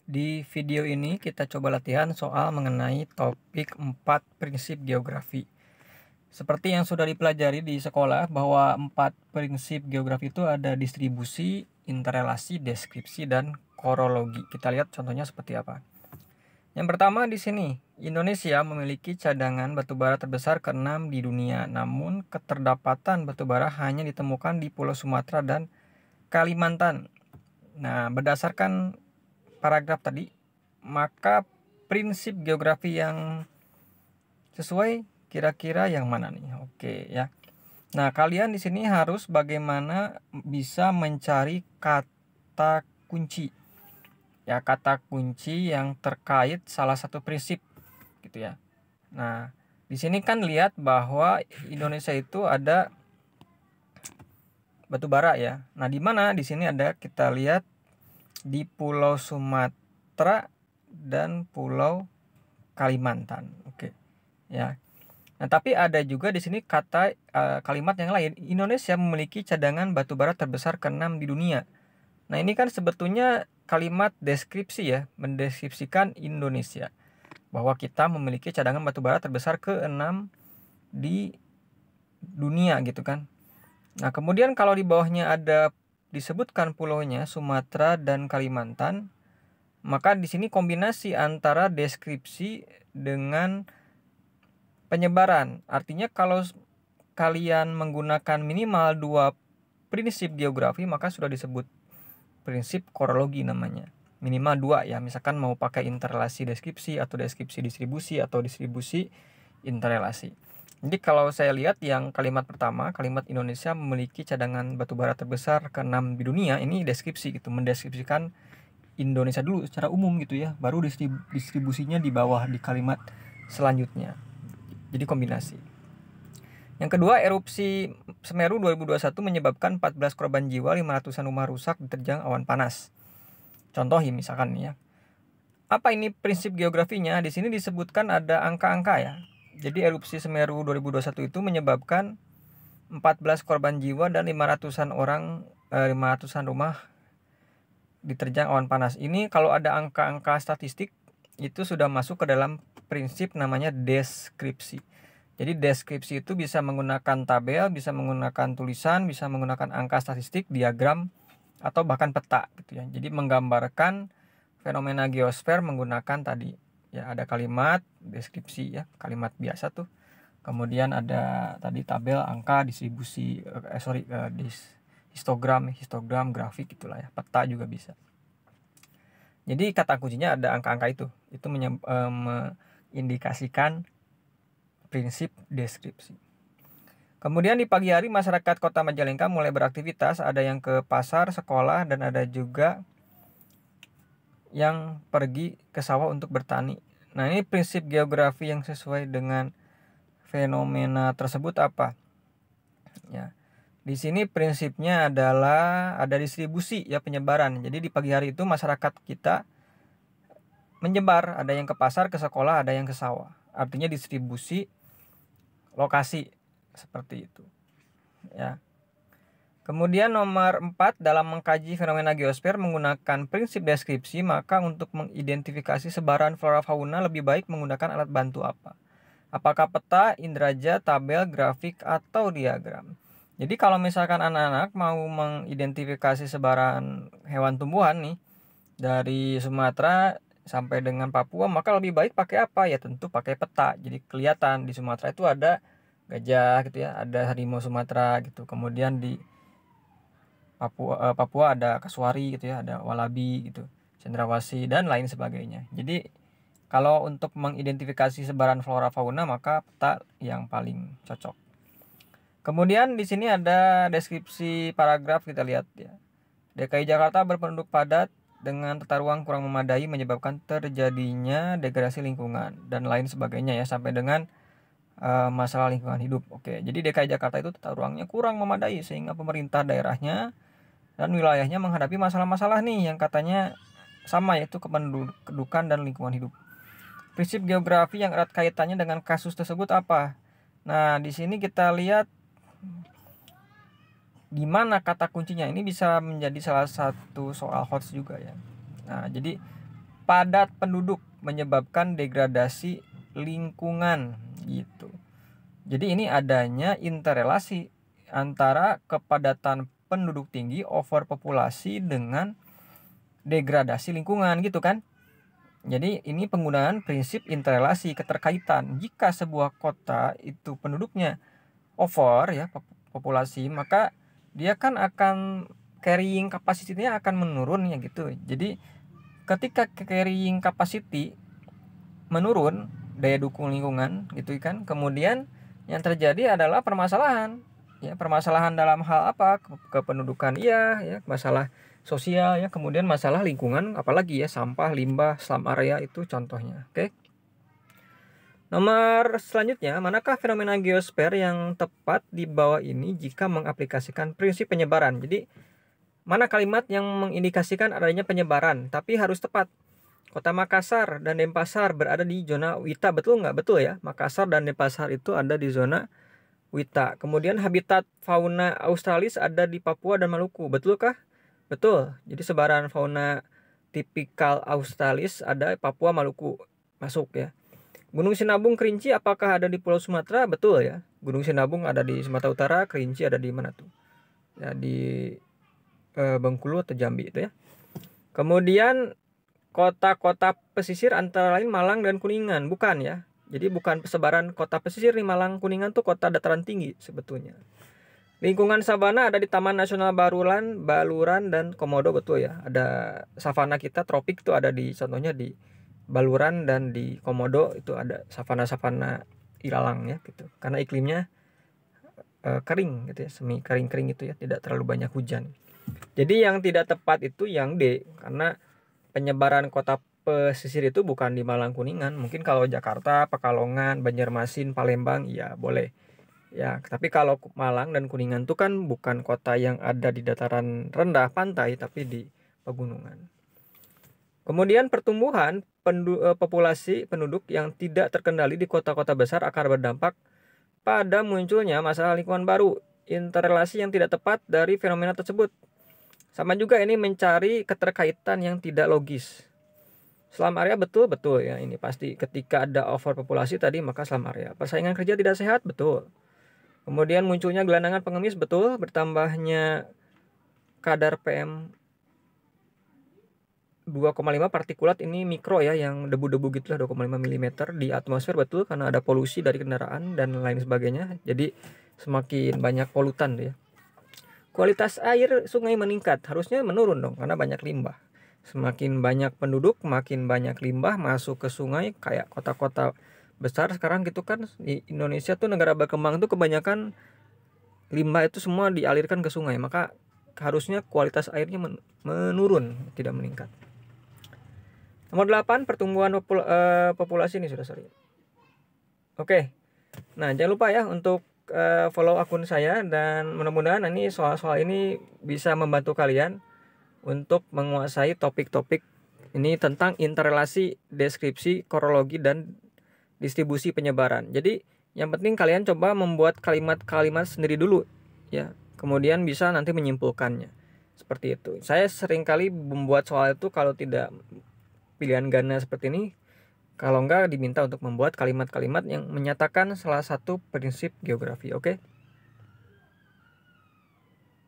Di video ini kita coba latihan soal mengenai topik 4 prinsip geografi. Seperti yang sudah dipelajari di sekolah bahwa 4 prinsip geografi itu ada distribusi, interrelasi, deskripsi, dan korologi. Kita lihat contohnya seperti apa. Yang pertama di sini, Indonesia memiliki cadangan batubara terbesar ke-6 di dunia. Namun keterdapatan batubara hanya ditemukan di Pulau Sumatera dan Kalimantan. Nah, berdasarkan paragraf tadi, maka prinsip geografi yang sesuai kira-kira yang mana nih? Oke ya. Nah, kalian di sini harus bagaimana bisa mencari kata kunci. Ya, kata kunci yang terkait salah satu prinsip gitu ya. Nah, di sini kan lihat bahwa Indonesia itu ada batu bara ya. Nah, di mana? Di sini ada, kita lihat di Pulau Sumatera dan Pulau Kalimantan. Oke. Ya. Nah, tapi ada juga di sini kata kalimat yang lain. Indonesia memiliki cadangan batu bara terbesar ke-6 di dunia. Nah, ini kan sebetulnya kalimat deskripsi ya, mendeskripsikan Indonesia bahwa kita memiliki cadangan batu bara terbesar ke-6 di dunia gitu kan. Nah, kemudian kalau di bawahnya ada disebutkan pulaunya Sumatera dan Kalimantan, maka di sini kombinasi antara deskripsi dengan penyebaran. Artinya kalau kalian menggunakan minimal 2 prinsip geografi, maka sudah disebut prinsip korologi namanya. Minimal 2 ya, misalkan mau pakai interrelasi deskripsi atau deskripsi distribusi atau distribusi interrelasi. Jadi kalau saya lihat yang kalimat pertama, kalimat Indonesia memiliki cadangan batubara terbesar ke-6 di dunia, ini deskripsi gitu, mendeskripsikan Indonesia dulu secara umum gitu ya, baru distribusinya di bawah di kalimat selanjutnya. Jadi kombinasi. Yang kedua, erupsi Semeru 2021 menyebabkan 14 korban jiwa, 500-an rumah rusak diterjang awan panas. Contoh misalkan nih ya. Apa ini prinsip geografinya? Di sini disebutkan ada angka-angka ya. Jadi erupsi Semeru 2021 itu menyebabkan 14 korban jiwa dan 500-an orang 500-an rumah diterjang awan panas. Ini kalau ada angka-angka statistik itu sudah masuk ke dalam prinsip namanya deskripsi. Jadi deskripsi itu bisa menggunakan tabel, bisa menggunakan tulisan, bisa menggunakan angka statistik, diagram, atau bahkan peta gitu ya. Jadi menggambarkan fenomena geosfer menggunakan tadi ya, ada kalimat deskripsi ya, kalimat biasa tuh. Kemudian ada tadi tabel, angka, distribusi histogram, grafik gitulah ya. Peta juga bisa. Jadi kata kuncinya ada angka-angka itu. Itu mengindikasikan prinsip deskripsi. Kemudian di pagi hari masyarakat Kota Majalengka mulai beraktivitas, ada yang ke pasar, sekolah, dan ada juga yang pergi ke sawah untuk bertani. Nah, ini prinsip geografi yang sesuai dengan fenomena tersebut apa? Ya. Di sini prinsipnya adalah ada distribusi ya, penyebaran. Jadi di pagi hari itu masyarakat kita menyebar, ada yang ke pasar, ke sekolah, ada yang ke sawah. Artinya distribusi lokasi seperti itu. Ya. Kemudian nomor 4, dalam mengkaji fenomena geosfer menggunakan prinsip deskripsi, maka untuk mengidentifikasi sebaran flora fauna lebih baik menggunakan alat bantu apa? Apakah peta, inderaja, tabel, grafik, atau diagram? Jadi kalau misalkan anak-anak mau mengidentifikasi sebaran hewan tumbuhan nih dari Sumatera sampai dengan Papua, maka lebih baik pakai apa? Ya tentu pakai peta. Jadi kelihatan di Sumatera itu ada gajah gitu ya, ada harimau Sumatera gitu. Kemudian di Papua ada kasuari gitu ya, ada walabi gitu, cendrawasih dan lain sebagainya. Jadi kalau untuk mengidentifikasi sebaran flora fauna maka peta yang paling cocok. Kemudian di sini ada deskripsi paragraf, kita lihat ya. DKI Jakarta berpenduduk padat dengan tata ruang kurang memadai menyebabkan terjadinya degradasi lingkungan dan lain sebagainya ya, sampai dengan masalah lingkungan hidup. Oke, jadi DKI Jakarta itu tata ruangnya kurang memadai sehingga pemerintah daerahnya dan wilayahnya menghadapi masalah-masalah nih yang katanya sama, yaitu kependudukan dan lingkungan hidup. Prinsip geografi yang erat kaitannya dengan kasus tersebut apa? Nah, di sini kita lihat di mana kata kuncinya. Ini bisa menjadi salah satu soal hots juga ya. Nah, jadi padat penduduk menyebabkan degradasi lingkungan gitu. Jadi ini adanya interrelasi antara kepadatan penduduk tinggi, overpopulasi dengan degradasi lingkungan gitu kan. Jadi ini penggunaan prinsip interrelasi keterkaitan. Jika sebuah kota itu penduduknya over ya populasi, maka dia kan akan carrying capacity-nya akan menurun ya gitu. Jadi ketika carrying capacity menurun, daya dukung lingkungan gitu kan, kemudian yang terjadi adalah permasalahan. Ya, permasalahan dalam hal apa? Kependudukan iya ya, masalah sosial ya, kemudian masalah lingkungan apalagi ya, sampah, limbah, slum area itu contohnya. Oke. Nomor selanjutnya, manakah fenomena geosfer yang tepat di bawah ini jika mengaplikasikan prinsip penyebaran? Jadi mana kalimat yang mengindikasikan adanya penyebaran tapi harus tepat? Kota Makassar dan Denpasar berada di zona WITA, betul nggak? Betul ya, Makassar dan Denpasar itu ada di zona WITA. Kemudian habitat fauna australis ada di Papua dan Maluku, betulkah? Betul. Jadi sebaran fauna tipikal australis ada di Papua, Maluku, masuk ya. Gunung Sinabung, Kerinci apakah ada di Pulau Sumatera? Betul ya. Gunung Sinabung ada di Sumatera Utara, Kerinci ada di mana tuh? Ya di Bengkulu atau Jambi itu ya. Kemudian kota-kota pesisir antara lain Malang dan Kuningan, bukan ya. Jadi bukan persebaran kota pesisir nih, Malang Kuningan tuh kota dataran tinggi sebetulnya. Lingkungan sabana ada di Taman Nasional Baluran dan Komodo, betul ya. Ada savana kita tropik tuh ada di contohnya di Baluran dan di Komodo itu ada savana-savana ilalang ya gitu. Karena iklimnya kering gitu ya, semi kering-kering gitu ya, tidak terlalu banyak hujan. Jadi yang tidak tepat itu yang D, karena penyebaran kota pesisir itu bukan di Malang Kuningan. Mungkin kalau Jakarta, Pekalongan, Banjarmasin, Palembang ya boleh. Ya, tapi kalau Malang dan Kuningan itu kan bukan kota yang ada di dataran rendah pantai tapi di pegunungan. Kemudian pertumbuhan populasi penduduk yang tidak terkendali di kota-kota besar akan berdampak pada munculnya masalah lingkungan baru, interrelasi yang tidak tepat dari fenomena tersebut. Sama juga ini mencari keterkaitan yang tidak logis. Slum area betul ya, ini pasti ketika ada overpopulasi tadi maka slum area. Persaingan kerja tidak sehat, betul. Kemudian munculnya gelandangan pengemis, betul. Bertambahnya kadar PM 2,5 partikulat ini mikro ya, yang debu-debu gitulah 2,5 mm di atmosfer, betul, karena ada polusi dari kendaraan dan lain sebagainya. Jadi semakin banyak polutan ya. Kualitas air sungai meningkat, harusnya menurun dong karena banyak limbah. Semakin banyak penduduk, makin banyak limbah masuk ke sungai. Kayak kota-kota besar sekarang gitu kan, di Indonesia tuh negara berkembang tuh kebanyakan limbah itu semua dialirkan ke sungai, maka harusnya kualitas airnya menurun, tidak meningkat. Nomor 8, pertumbuhan populasi ini sudah sorry. Oke. Nah, jangan lupa ya untuk follow akun saya, dan mudah-mudahan ini soal-soal ini bisa membantu kalian untuk menguasai topik-topik ini tentang interrelasi, deskripsi, korologi, dan distribusi penyebaran. Jadi yang penting kalian coba membuat kalimat-kalimat sendiri dulu ya, kemudian bisa nanti menyimpulkannya seperti itu. Saya seringkali membuat soal itu kalau tidak pilihan ganda seperti ini, kalau enggak diminta untuk membuat kalimat-kalimat yang menyatakan salah satu prinsip geografi. Oke.